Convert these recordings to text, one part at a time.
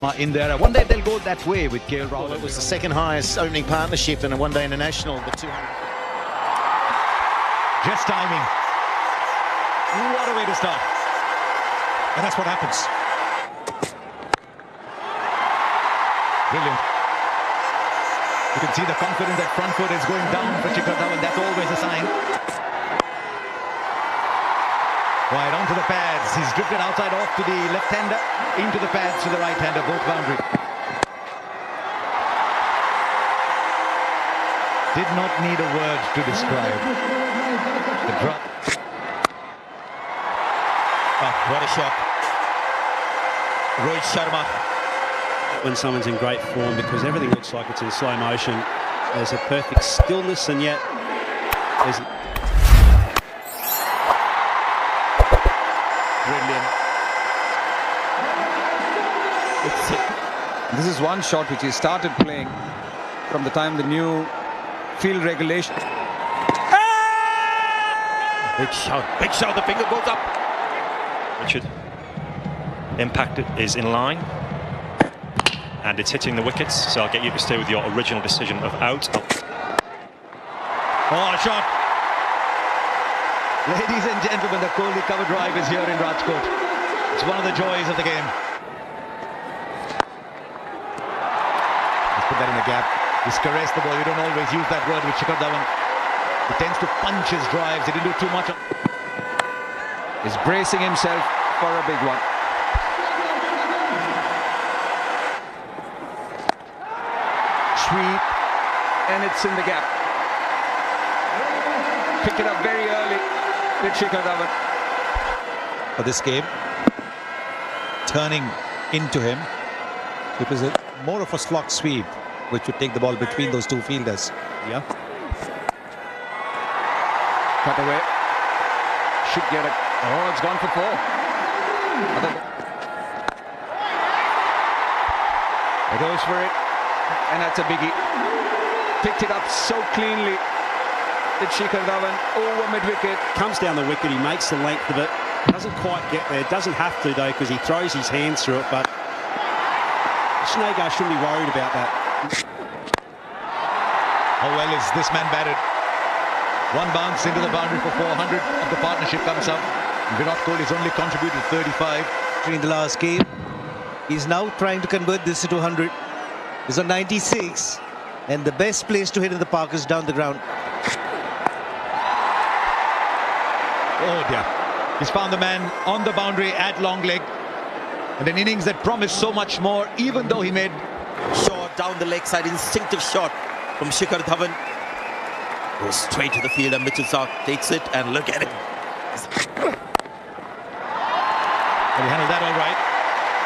In there. One day they'll go that way with KL Rahul. Well, it was the second highest opening partnership in a one-day international, the 200. Just timing. What a way to start. And that's what happens. Brilliant. You can see the confidence that front foot is going down for Shikhar Dhawan. That's always a sign. Wide onto the pads. He's drifted outside off to the left-hander, into the pads to the right-hander, both boundary. Did not need a word to describe the drop. Oh, what a shot. Rohit Sharma. When someone's in great form, because everything looks like it's in slow motion, there's a perfect stillness, and yet there's... Brilliant. This is one shot which he started playing from the time the new field regulation. Big shout, the finger goes up. Richard, impact is in line, and it's hitting the wickets, so I'll get you to stay with your original decision of out. Oh, a shot. Ladies and gentlemen, the Kohli cover drive is here in Rajkot. It's one of the joys of the game. Let's put that in the gap. He's caressed the ball. You don't always use that word with Shikhar Dhawan. He tends to punch his drives. He didn't do too much. He's bracing himself for a big one. Sweep, and it's in the gap. Pick it up very early with Shikhar Dhawan. For this game, turning into him, it was more of a slot sweep, which would take the ball between those two fielders. Yeah. Cut away. Should get it. Oh, it's gone for four. He goes for it, and that's a biggie. Picked it up so cleanly. It's Shikhar Dhawan over mid-wicket. Comes down the wicket, he makes the length of it. Doesn't quite get there. Doesn't have to, though, because he throws his hands through it. But Snagar shouldn't be worried about that. How well is this man batted? One bounce into the boundary for 400 of the partnership comes up. Virat Kohli has only contributed 35. In the last game, he's now trying to convert this to 200. He's on 96, and the best place to hit in the park is down the ground. Oh dear. He's found the man on the boundary at long leg. And an innings that promised so much more, even though he made... Shot down the leg side, instinctive shot from Shikhar Dhawan. Goes straight to the field, and Mitchell Starc takes it, and look at it. But he handled that all right.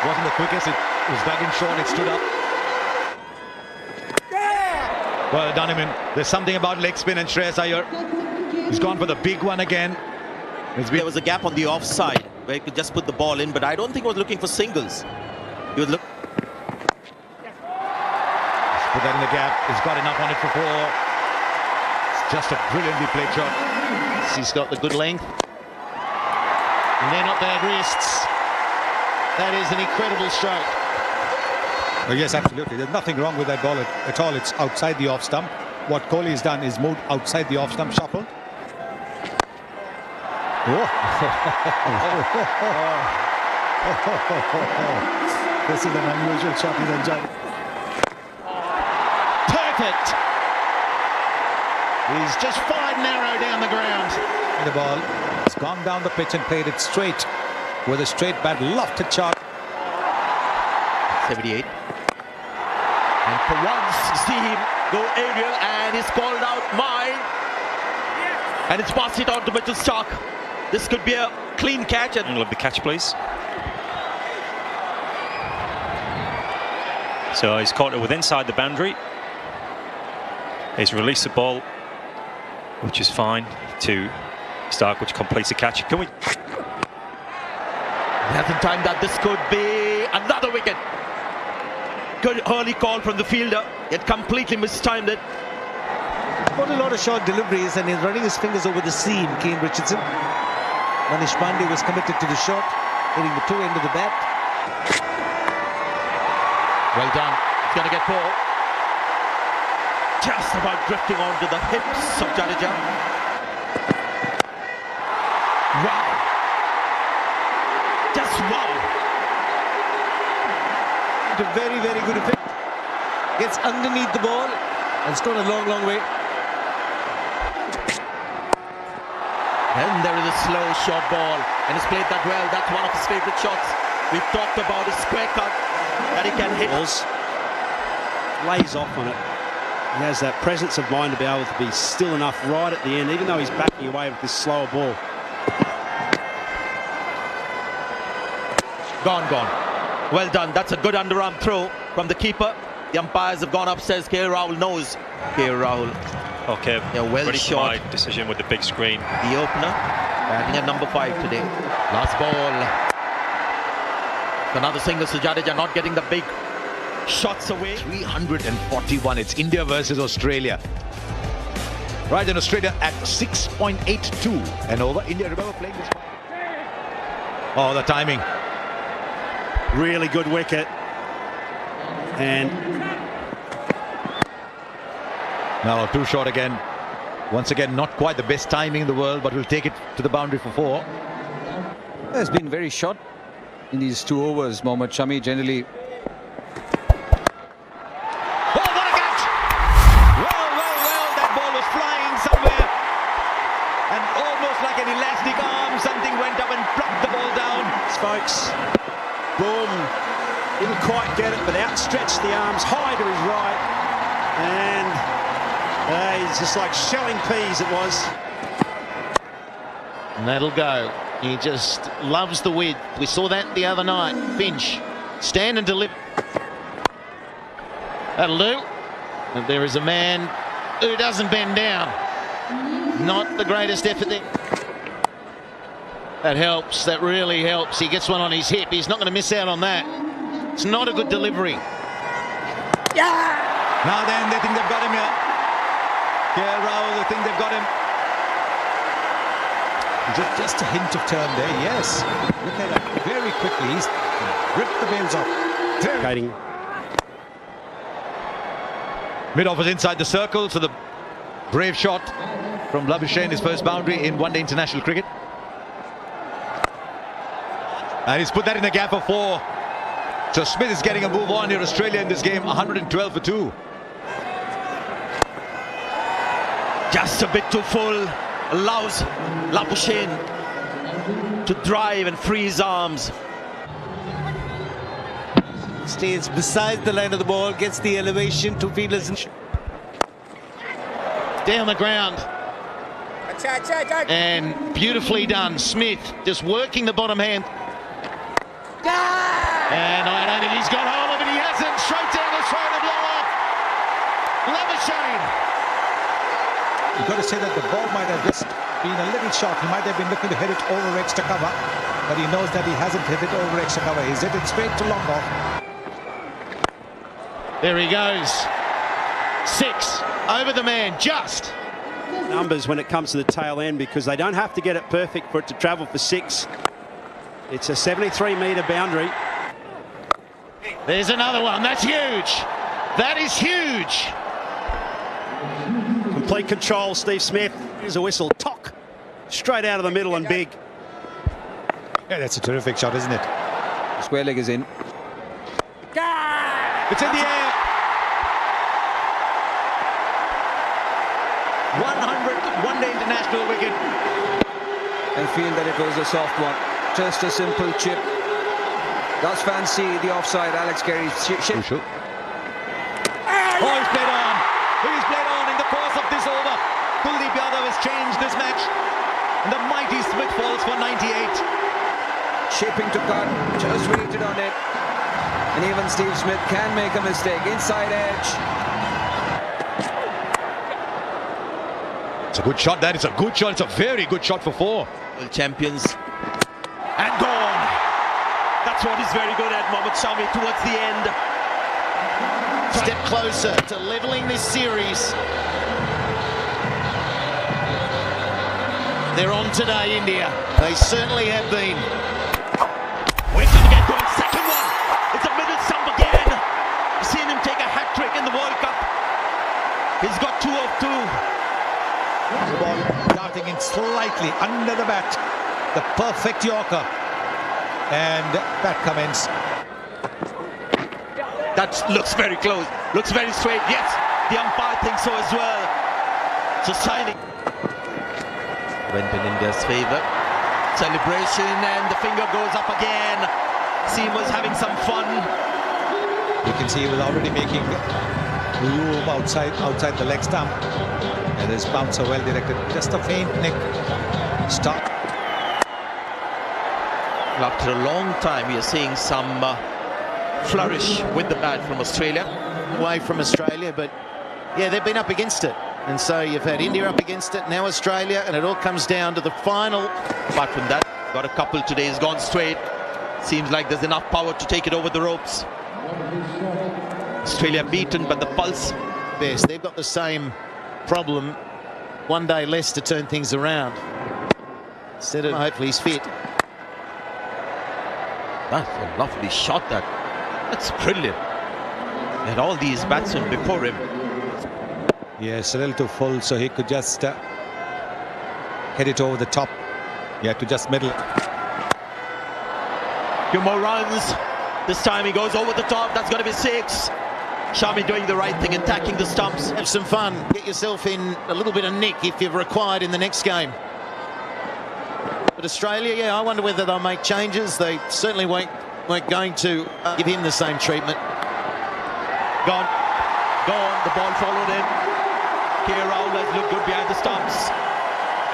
Wasn't the quickest. It was dug in short. It stood up. Well done him in. There's something about leg spin and Shreyas Iyer. He's gone for the big one again. There was a gap on the offside where he could just put the ball in, but I don't think he was looking for singles. He was looking. Let's put that in the gap. He's got enough on it for four. It's just a brilliantly played shot. He's got the good length. And they're not bad wrists. That is an incredible stroke. Oh, yes, absolutely. There's nothing wrong with that ball at all. It's outside the off stump. What Kohli has done is moved outside the off stump, shuffled. Oh. This is an unusual shot he's enjoyed. Perfect. He's just fired narrow down the ground. The ball has gone down the pitch and played it straight with a straight bat, lofted shot. 78. And for once, see him go aerial, and he's called out mine. And it's passed it on to Mitchell Starc. This could be a clean catch. Angle of the catch, please. So he's caught it with inside the boundary. He's released the ball, which is fine, to Starc, which completes the catch. Can we? He hasn't timed that. This could be another wicket. Good early call from the fielder. He had completely mistimed it. Got a lot of short deliveries, and he's running his fingers over the seam, Kane Richardson. Manish Pandey was committed to the shot, hitting the two end of the bat. Well done. He's going to get 4. Just about drifting onto the hips of Jadeja. Wow. Just wow. To very, very good effect. Gets underneath the ball and it's gone a long, long way. And there is a slow short ball and he's played that well. That's one of his favorite shots. We've talked about his square cut that he can hit. Lays off on it. He has that presence of mind to be able to be still enough right at the end, even though he's backing away with this slower ball. Gone. Well done. That's a good underarm throw from the keeper. The umpires have gone upstairs. KL Rahul knows. KL Rahul. Okay, Yeah, well pretty shot. smart decision with the big screen. The opener, batting at number 5 today. Last ball. Another single, so Jadeja not getting the big shots away. 341. It's India versus Australia. Right, in Australia at 6.82 and over. India, remember playing this one? Oh, the timing. Really good wicket. And now too short again. Once again, not quite the best timing in the world, but we'll take it to the boundary for 4. Has been very short in these 2 overs. Mohammad Shami generally. Oh, what a catch! Well, that ball was flying somewhere. And almost like an elastic arm, something went up and plucked the ball down. Spokes, boom, didn't quite get it, but outstretched the arms high to his right. And he's just like shelling peas it was. And that'll go. He just loves the width. We saw that the other night. Finch, stand and deliver. That'll do. And there is a man who doesn't bend down. Not the greatest effort there. That helps. That really helps. He gets one on his hip. He's not going to miss out on that. It's not a good delivery. Now then, they think they've got him here. KL Rahul, they think they've got him. Just a hint of turn there, yes. Look at that, very quickly. He's ripped the bails off. Mid-off is inside the circle, so the brave shot from Labuschagne, his first boundary in one-day international cricket. And he's put that in the gap for 4. So Smith is getting a move on here. Australia in this game, 112 for 2. Just a bit too full. Allows Labuschagne to drive and free his arms. Stays beside the line of the ball, gets the elevation, 2 fielders. Down the ground. And beautifully done. Smith just working the bottom hand. And I don't think he's got hold of it. He hasn't. Straight down the throat to blow off. Labuschagne. You've got to say that the ball might have just been a little short. He might have been looking to hit it over extra cover, but he knows that he hasn't hit it over extra cover. He's hit it straight to long off. There he goes. 6 over the man, just. Numbers when it comes to the tail end, because they don't have to get it perfect for it to travel for 6. It's a 73-metre boundary. There's another one. That's huge. That is huge. Complete control, Steve Smith. Here's a whistle. Tock. Straight out of the middle and big. Yeah, that's a terrific shot, isn't it? Square leg is in. It's in the air. 100 one-day international wicket. I feel that it was a soft one. Just a simple chip. Does fancy the offside. Alex Carey's chip. Oh, he's played on. He's played on in the course of this over. Kuldeep Yadav has changed this match. And the mighty Smith falls for 98. Shaping to cut. Just waited on it. And even Steve Smith can make a mistake. Inside edge. It's a good shot, that. It's a good shot. It's a very good shot for 4. World champions. And gone. That's what he's very good at, Mohammad Shami, towards the end. Step closer to levelling this series. They're on today, India. They certainly have been. Wait till we get going. Second one. It's a middle stump again. getting in slightly under the bat. The perfect Yorker. And that commence. That looks very close, looks very straight. Yes, the umpire thinks so as well. So signing went in India's favour. Celebration, and the finger goes up again. Seamer's having some fun. You can see he was already making room outside the leg stump. And his bouncer well directed. Just a faint nick. Stop. After a long time, we are seeing some flourish with the bat from Australia. Away from Australia, but yeah, they've been up against it. And so you've had India up against it, now Australia, and it all comes down to the final. Apart from that, got a couple today, has gone straight. Seems like there's enough power to take it over the ropes. Australia beaten, but the pulse. Best. They've got the same problem. One day less to turn things around. Instead of hopefully he's fit. That's a lovely shot. That's brilliant. And all these batsmen before him. Yes, a little too full, so he could just hit it over the top. He had to just middle it. Few more runs. This time he goes over the top. That's going to be 6. Shami doing the right thing, attacking the stumps. Have some fun. Get yourself in a little bit of nick if you're required in the next game. But Australia, yeah, I wonder whether they'll make changes. They certainly weren't going to give him the same treatment. Gone. The ball followed him. Rahul has looked good behind the stumps.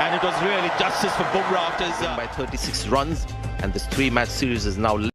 And it was really justice for Bumrah after his by 36 runs. And this 3-match series is now